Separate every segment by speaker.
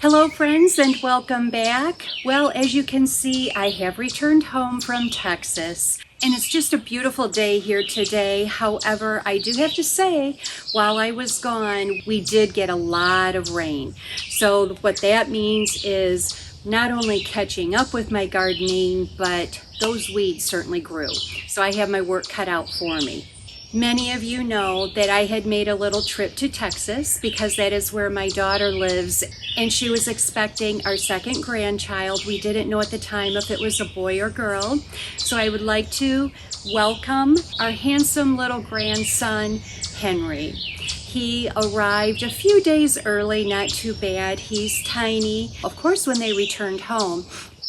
Speaker 1: Hello friends and welcome back. Well, as you can see, I have returned home from Texas and it's just a beautiful day here today. However, I do have to say, while I was gone, we did get a lot of rain. So what that means is not only catching up with my gardening, but those weeds certainly grew. So I have my work cut out for me. Many of you know that I had made a little trip to Texas because that is where my daughter lives, and she was expecting our second grandchild. We didn't know at the time if it was a boy or girl. So I would like to welcome our handsome little grandson, Henry. He arrived a few days early, not too bad. He's tiny. Of course, when they returned home,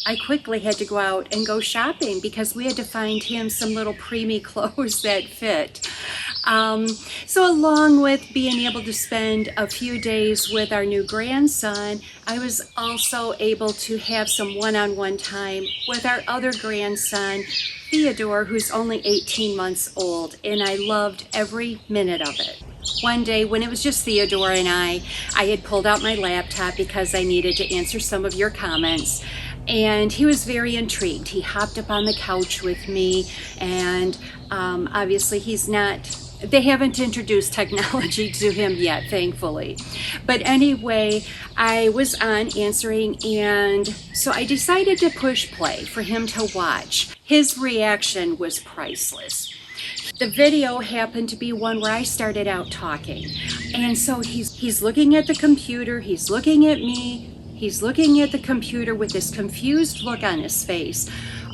Speaker 1: I quickly had to go out and go shopping because we had to find him some little preemie clothes that fit. So along with being able to spend a few days with our new grandson, I was also able to have some one-on-one time with our other grandson, Theodore, who's only 18 months old, and I loved every minute of it. One day when it was just Theodore and I had pulled out my laptop because I needed to answer some of your comments. And he was very intrigued. He hopped up on the couch with me, and obviously they haven't introduced technology to him yet, thankfully. But anyway, I was on answering, and so I decided to push play for him to watch. His reaction was priceless. The video happened to be one where I started out talking. And so he's looking at the computer, he's looking at me, he's looking at the computer with this confused look on his face.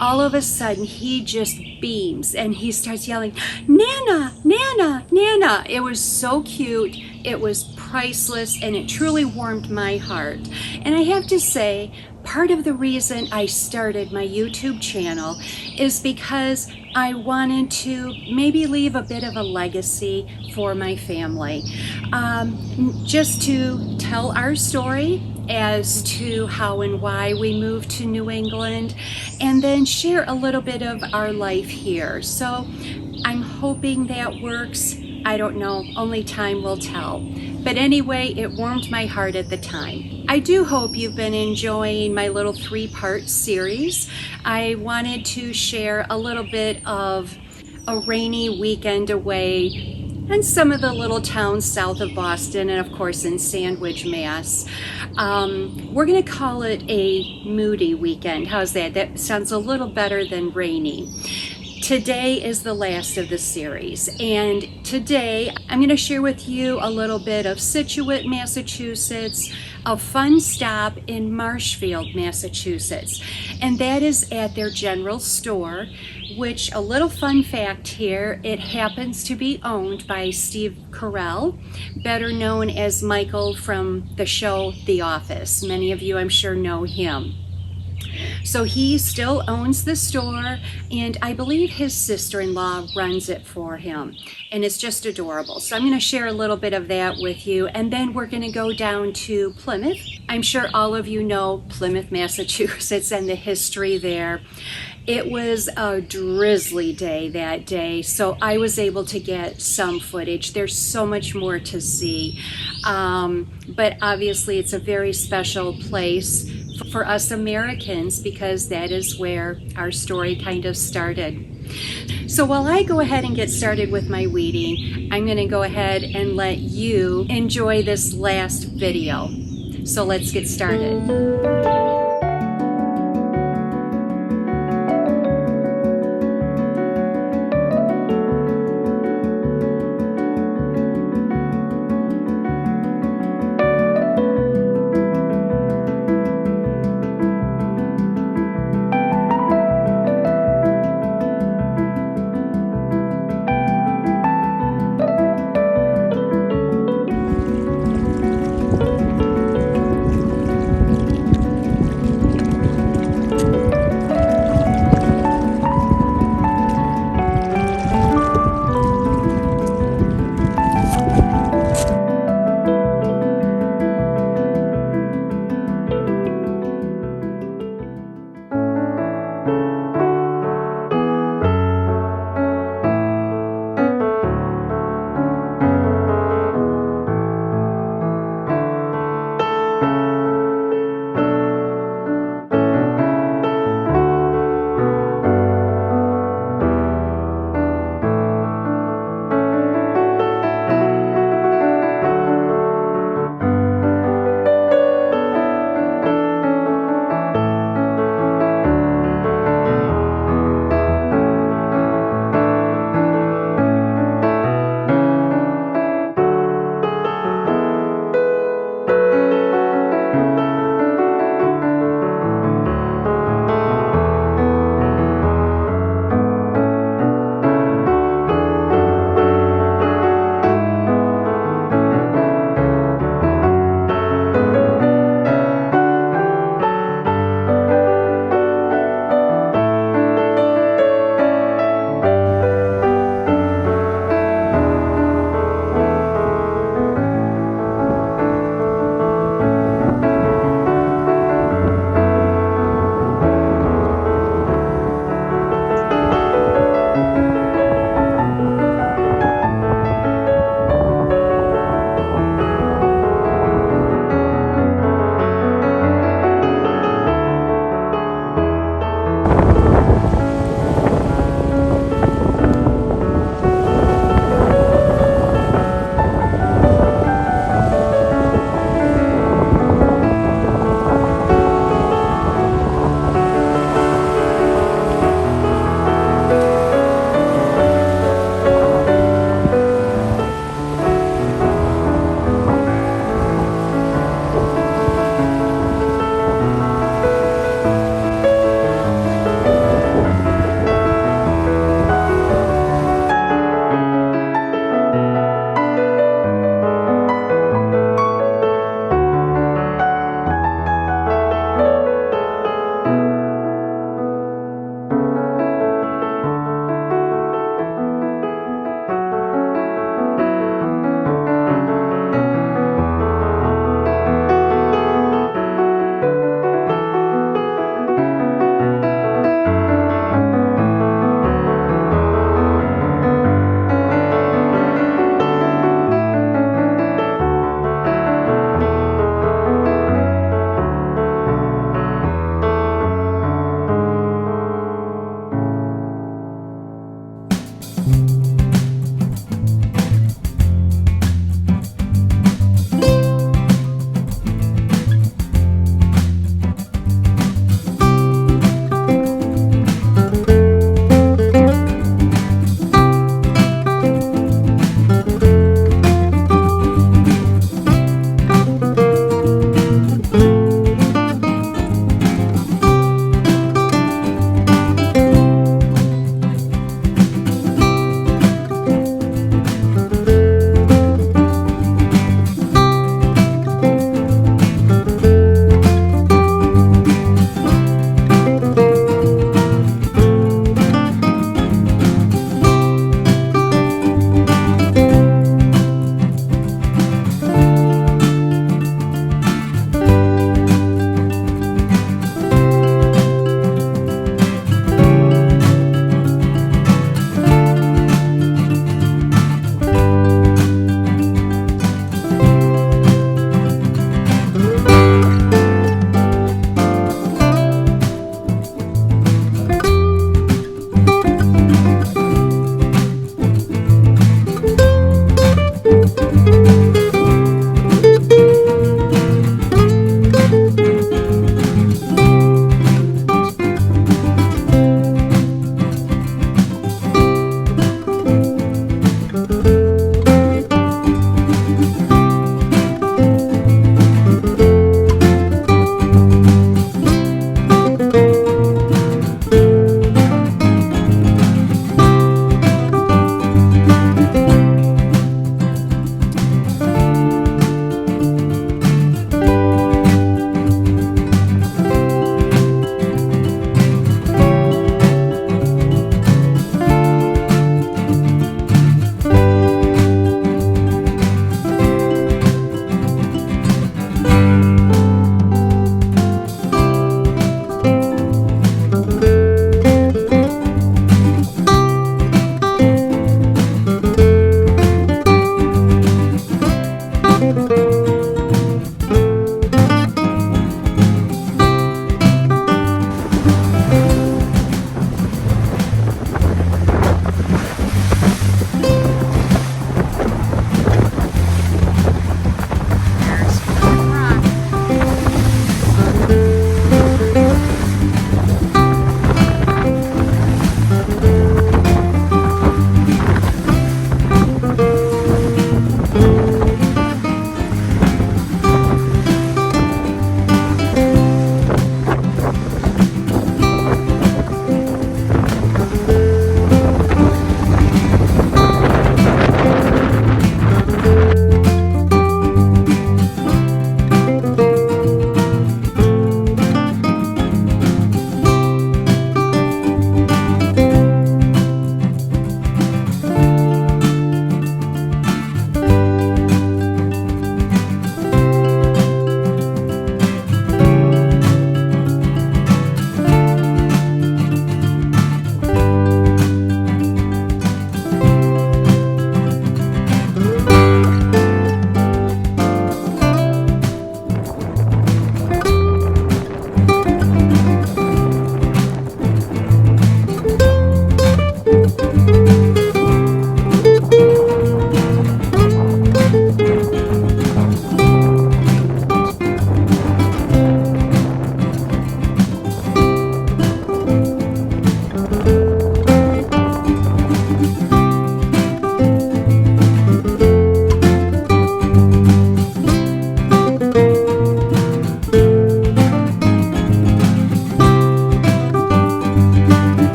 Speaker 1: All of a sudden, he just beams and he starts yelling, "Nana, Nana, Nana." It was so cute. It was priceless, and it truly warmed my heart. And I have to say, part of the reason I started my YouTube channel is because I wanted to maybe leave a bit of a legacy for my family. Just to tell our story as to how and why we moved to New England, and then share a little bit of our life here. So I'm hoping that works. I don't know, only time will tell. But anyway, it warmed my heart at the time. I do hope you've been enjoying my little 3-part series. I wanted to share a little bit of a rainy weekend away and some of the little towns south of Boston, and of course in Sandwich, Mass. We're gonna call it a moody weekend. How's that? That sounds a little better than rainy. Today is the last of the series, and today I'm going to share with you a little bit of Scituate, Massachusetts, a fun stop in Marshfield, Massachusetts, and that is at their general store, which, a little fun fact here, it happens to be owned by Steve Carell, better known as Michael from the show The Office. Many of you, I'm sure, know him. So he still owns the store, and I believe his sister-in-law runs it for him, and it's just adorable. So I'm going to share a little bit of that with you, and then we're going to go down to Plymouth. I'm sure all of you know Plymouth, Massachusetts, and the history there. It was a drizzly day that day, so I was able to get some footage. There's so much more to see, but obviously it's a very special place for us Americans because that is where our story kind of started. So while I go ahead and get started with my weeding, I'm going to go ahead and let you enjoy this last video. So let's get started.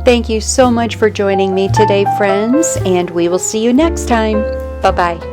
Speaker 1: Thank you so much for joining me today, friends, and we will see you next time. Bye-bye.